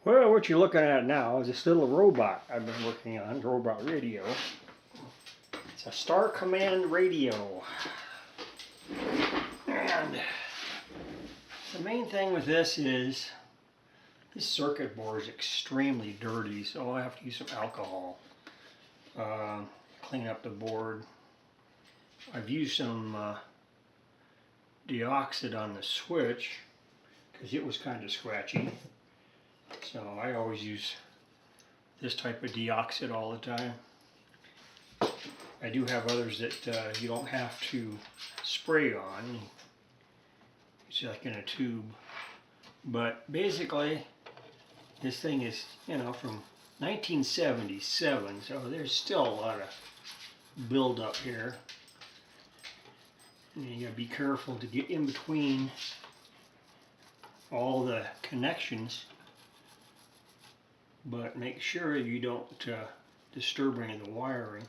Well, what you're looking at now is this little robot I've been working on, robot radio. It's a Star Command radio. And the main thing with this is this circuit board is extremely dirty, so I have to use some alcohol. Clean up the board. I've used some deoxit on the switch because it was kind of scratchy. So I always use this type of deoxit all the time. I do have others that you don't have to spray on. It's like in a tube. But basically, this thing is, from 1977, so there's still a lot of buildup here. And you gotta be careful to get in between all the connections, but make sure you don't disturb any of the wiring.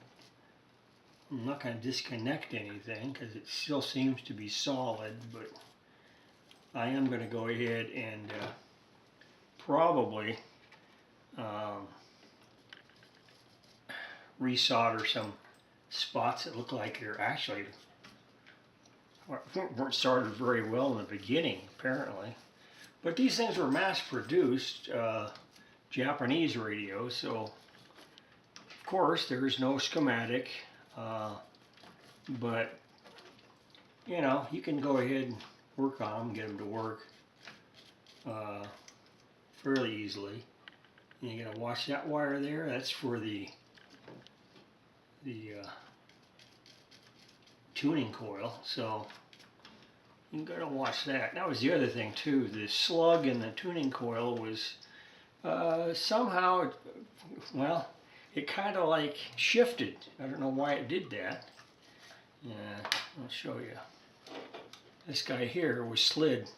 I'm not going to disconnect anything because it still seems to be solid, but I am going to go ahead and probably resolder some spots that look like they're actually weren't soldered very well in the beginning, apparently. But these things were mass-produced Japanese radios, so of course there is no schematic. But you can go ahead and work on them, get them to work fairly easily. And you're gonna watch that wire there. That's for the tuning coil. So you gotta watch that. That was the other thing too. The slug in the tuning coil was somehow, well, it kind of like shifted. I don't know why it did that. Yeah, I'll show you. This guy here was slid.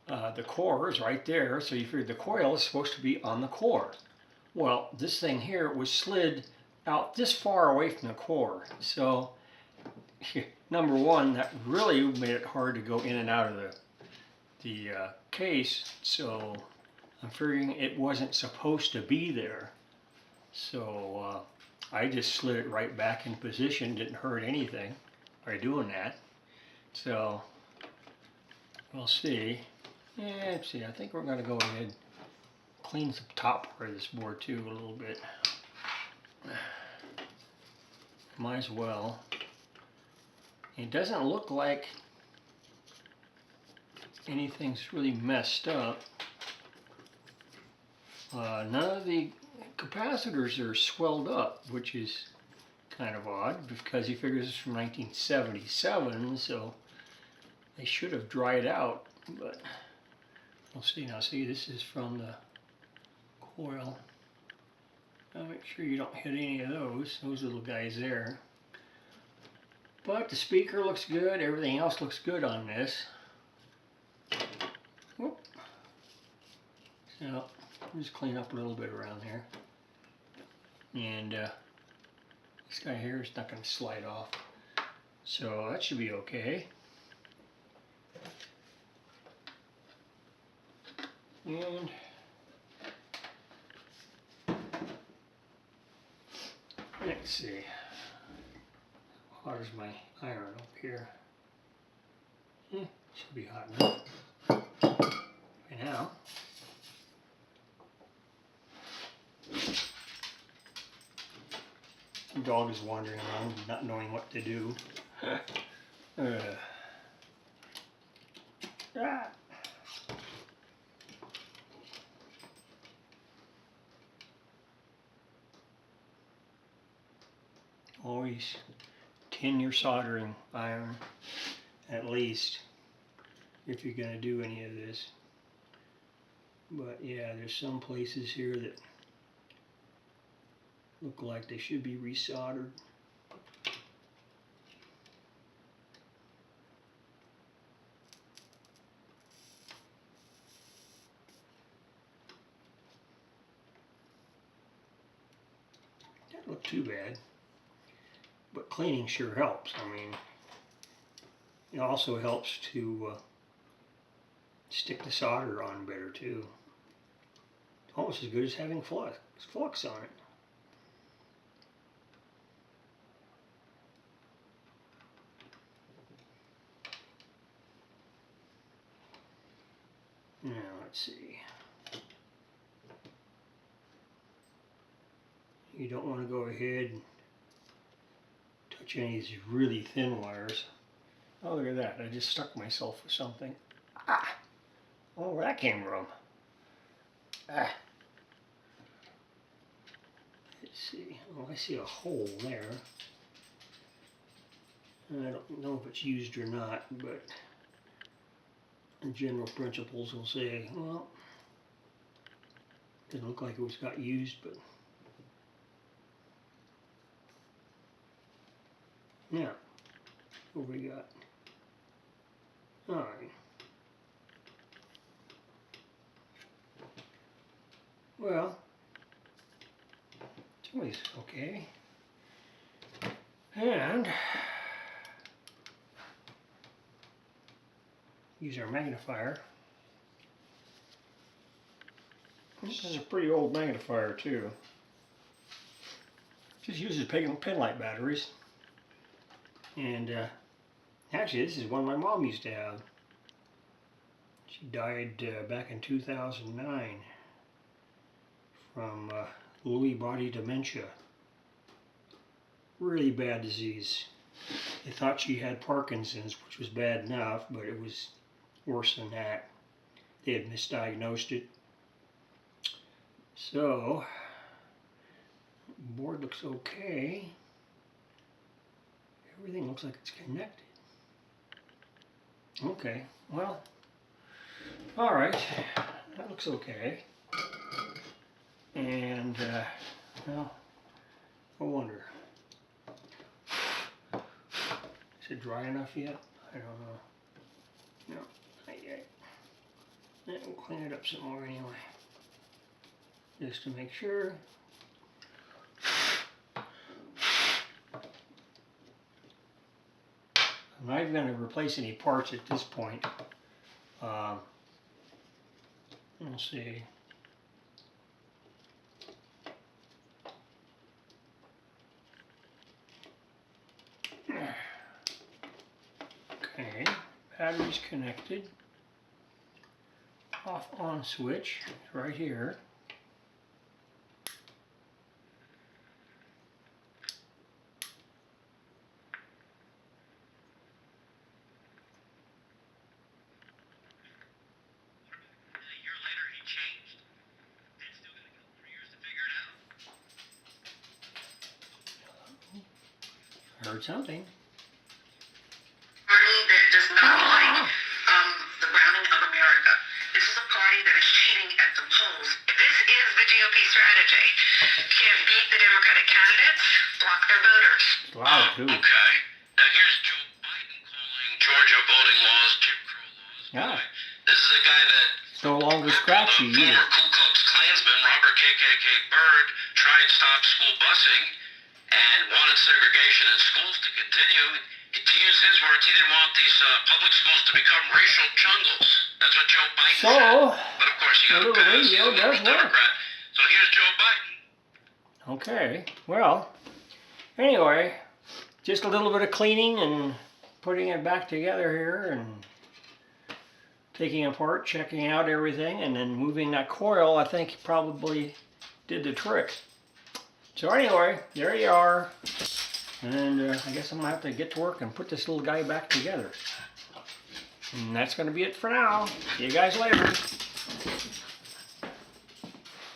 The core is right there, so you figured the coil is supposed to be on the core. Well, this thing here was slid out this far away from the core. So, number one, that really made it hard to go in and out of the case. So, I'm figuring it wasn't supposed to be there. So I just slid it right back in position, didn't hurt anything by doing that. So we'll see. Yeah, let's see, I think we're gonna go ahead and clean the top part of this board too a little bit. Might as well. It doesn't look like anything's really messed up. None of the capacitors are swelled up, which is kind of odd because he figures it's from 1977, so they should have dried out, but we'll see. Now see, this is from the coil. Now make sure you don't hit any of those little guys there. But the speaker looks good, everything else looks good on this. Whoop. So just clean up a little bit around here. And this guy here is not going to slide off, so that should be okay. And let's see, how hot is my iron up here? Should be hot enough right now. The dog is wandering around, not knowing what to do. Always tin your soldering iron, at least, if you're going to do any of this. But yeah, there's some places here that look like they should be resoldered. Doesn't look too bad, but cleaning sure helps. I mean, it also helps to stick the solder on better too. almost as good as having flux on it. Now let's see. You don't want to go ahead and touch any of these really thin wires. Oh, look at that. I just stuck myself with something. Ah! Oh, where that came from. Ah! Let's see. Oh, I see a hole there. I don't know if it's used or not, but the general principles will say, well, didn't look like it was got used, but now, what we got? All right. Well, it's always okay. And use our magnifier. This is a pretty old magnifier too. Just uses penlight batteries. And actually, this is one my mom used to have. She died back in 2009 from Lewy body dementia. Really bad disease. They thought she had Parkinson's, which was bad enough, but it was worse than that. They had misdiagnosed it. So, the board looks okay. Everything looks like it's connected. Okay, well, all right, that looks okay. And, well, I wonder, is it dry enough yet? I don't know. No, not yet. We'll clean it up some more anyway, just to make sure. I'm not even going to replace any parts at this point. Let's see. Okay, battery's connected. Off on switch right here. Heard something. Party that does not like the browning of America. This is a party that is cheating at the polls. This is the GOP strategy. Can't beat the Democratic candidates, block their voters. Loud too. Okay. Now here's Joe Biden calling Georgia voting laws Jim Crow laws. Yeah. This is a guy that It's no longer scratchy either. Former Ku Klux Klansman Robert KKK Byrd tried to stop school busing and wanted segregation in schools to continue. To use his words, he didn't want these public schools to become racial jungles. That's what Joe Biden said. But of course, you got to pass. He's a Democrat. So here's Joe Biden. Okay, well, anyway, just a little bit of cleaning and putting it back together here and taking it apart, checking out everything, and then moving that coil, I think probably did the trick. So anyway, there you are. And I guess I'm going to have to get to work and put this little guy back together. And that's going to be it for now. See you guys later.